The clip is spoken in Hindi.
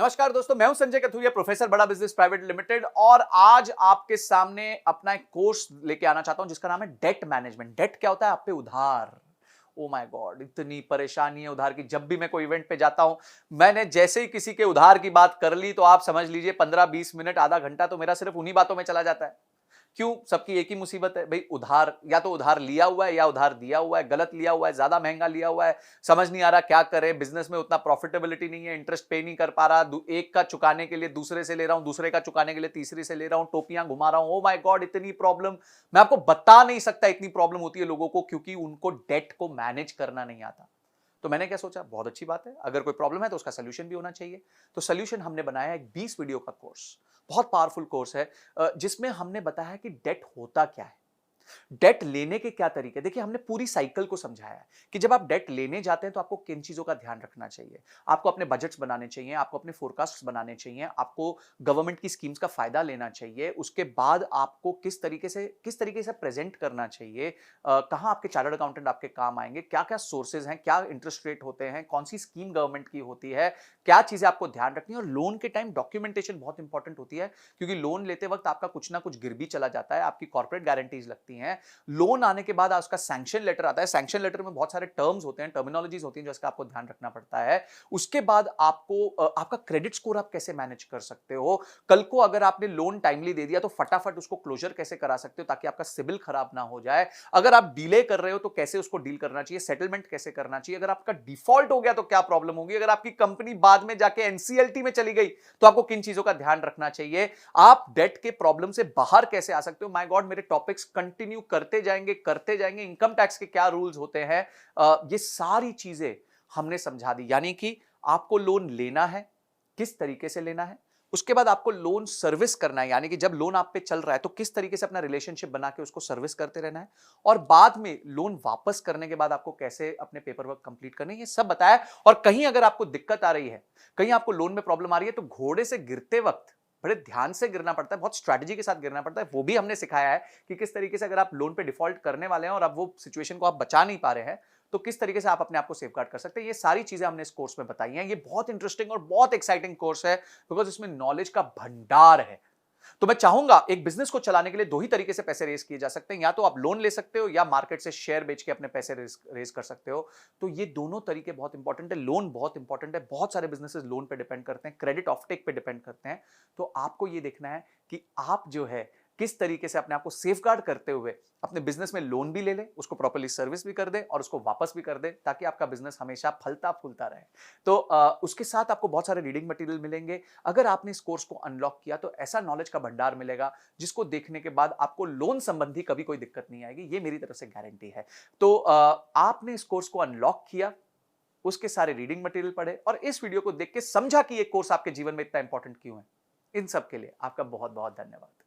नमस्कार दोस्तों, मैं हूं संजय कथुरिया, प्रोफेसर बड़ा बिजनेस प्राइवेट लिमिटेड। और आज आपके सामने अपना एक कोर्स लेके आना चाहता हूं जिसका नाम है डेट मैनेजमेंट। डेट क्या होता है? आप पे उधार। ओ माय गॉड, इतनी परेशानी है उधार की। जब भी मैं कोई इवेंट पे जाता हूं, मैंने जैसे ही किसी के उधार की बात कर ली तो आप समझ लीजिए 15-20 मिनट, आधा घंटा तो मेरा सिर्फ उन्हीं बातों में चला जाता है। क्यों? सबकी एक ही मुसीबत है भाई, उधार। या तो उधार लिया हुआ है या उधार दिया हुआ है, गलत लिया हुआ है, ज्यादा महंगा लिया हुआ है, समझ नहीं आ रहा क्या करे। बिजनेस में उतना प्रॉफिटेबिलिटी नहीं है, इंटरेस्ट पे नहीं कर पा रहा, एक का चुकाने के लिए दूसरे से ले रहा हूं, दूसरे का चुकाने के लिए तीसरे से ले रहा हूं, टोपियां घुमा रहा हूं। ओ माय गॉड, इतनी प्रॉब्लम मैं आपको बता नहीं सकता। इतनी प्रॉब्लम होती है लोगों को क्योंकि उनको डेट को मैनेज करना नहीं आता। तो मैंने क्या सोचा, बहुत अच्छी बात है, अगर कोई प्रॉब्लम है तो उसका सोल्यूशन भी होना चाहिए। तो सोल्यूशन हमने बनाया है एक 20 वीडियो का कोर्स। बहुत पावरफुल कोर्स है, जिसमें हमने बताया कि डेट होता क्या है, डेट लेने के क्या तरीके। देखिए, हमने पूरी साइकिल को समझाया है कि जब आप डेट लेने जाते हैं तो आपको किन चीजों का ध्यान रखना चाहिए। आपको अपने बजट्स बनाने चाहिए, आपको अपने फोरकास्ट्स बनाने चाहिए, आपको गवर्नमेंट की स्कीम्स का फायदा लेना चाहिए। उसके बाद आपको किस तरीके से प्रेजेंट करना चाहिए, कहां आपके चार्टर्ड अकाउंटेंट आपके काम आएंगे, क्या क्या सोर्सेज हैं, क्या इंटरेस्ट रेट होते हैं, कौन सी स्कीम गवर्नमेंट की होती है, क्या चीजें आपको ध्यान रखनी है। और लोन के टाइम डॉक्यूमेंटेशन बहुत इंपॉर्टेंट होती है, क्योंकि लोन लेते वक्त आपका कुछ ना कुछ गिर भी चला जाता है, आपकी कॉर्पोरेट गारंटीज लगती हैं। लोन आने के बाद उसका सैंक्शन लेटर आता है। सैंक्शन लेटर में बहुत सारे टर्म्स होते हैं, टर्मिनोलॉजीज होती हैं, जिसका आपको ध्यान रखना पड़ता है। उसके बाद आपको आपका क्रेडिट स्कोर आप कैसे मैनेज कर सकते हो। कल को अगर आपने लोन टाइमली दे दिया तो फटाफट उसको क्लोजर कैसे करा सकते हो ताकि आपका सिबिल खराब ना हो जाए। अगर आप डिले कर रहे हो तो कैसे उसको डील करना चाहिए, सेटलमेंट कैसे करना चाहिए। अगर आपका डिफॉल्ट हो गया तो क्या प्रॉब्लम होगी। अगर आपकी कंपनी बाद में जाके एनसीएलटी में चली गई तो आपको किन चीजों का ध्यान रखना चाहिए। आप डेट के प्रॉब्लम से बाहर कैसे आ सकते हो। माय गॉड, मेरे टॉपिक्स कंटिन्यू करते जाएंगे। इनकम टैक्स के क्या रूल्स होते हैं, ये सारी चीजें हमने समझा दी। यानी कि आपको लोन लेना है, किस तरीके से लेना है। उसके बाद आपको लोन सर्विस करना है, यानी कि जब लोन आप पे चल रहा है तो किस तरीके से अपना रिलेशनशिप बना के उसको सर्विस करते रहना है। और बाद में लोन वापस करने के बाद आपको कैसे अपने पेपर वर्क कंप्लीट करने, ये सब बताया। और कहीं अगर आपको दिक्कत आ रही है, कहीं आपको लोन में प्रॉब्लम आ रही है, तो घोड़े से गिरते वक्त बड़े ध्यान से गिरना पड़ता है, बहुत स्ट्रैटेजी के साथ गिरना पड़ता है। वो भी हमने सिखाया है कि किस तरीके से अगर आप लोन पे डिफॉल्ट करने वाले हैं और अब वो सिचुएशन को आप बचा नहीं पा रहे हैं, तो किस तरीके से आप अपने आप को सेफगार्ड कर सकते हैं। ये सारी चीजें हमने इस कोर्स में बताई हैं। ये बहुत इंटरेस्टिंग और बहुत एक्साइटिंग कोर्स है, बिकॉज इसमें नॉलेज का भंडार है। तो मैं चाहूंगा, एक बिजनेस को चलाने के लिए दो ही तरीके से पैसे रेज किए जा सकते हैं, या तो आप लोन ले सकते हो या मार्केट से शेयर बेच के अपने पैसे रेज कर सकते हो। तो ये दोनों तरीके बहुत इंपॉर्टेंट है। लोन बहुत इंपॉर्टेंट है, बहुत सारे बिजनेसेस लोन पे डिपेंड करते हैं, क्रेडिट ऑफटेक पे डिपेंड करते हैं। तो आपको ये देखना है कि आप जो है किस तरीके से अपने आप को सेफगार्ड करते हुए अपने बिजनेस में लोन भी ले ले, उसको प्रॉपर्ली सर्विस भी कर दे और उसको वापस भी कर दे, ताकि आपका बिजनेस हमेशा फलता फूलता रहे। तो उसके साथ आपको बहुत सारे रीडिंग मटेरियल मिलेंगे। अगर आपने इस कोर्स को अनलॉक किया तो ऐसा नॉलेज का भंडार मिलेगा जिसको देखने के बाद आपको लोन संबंधी कभी कोई दिक्कत नहीं आएगी, ये मेरी तरफ से गारंटी है। तो आपने इस कोर्स को अनलॉक किया, उसके सारे रीडिंग मटेरियल पढ़े और इस वीडियो को देख के समझा कि ये कोर्स आपके जीवन में इतना इंपॉर्टेंट क्यों है। इन सब के लिए आपका बहुत बहुत धन्यवाद।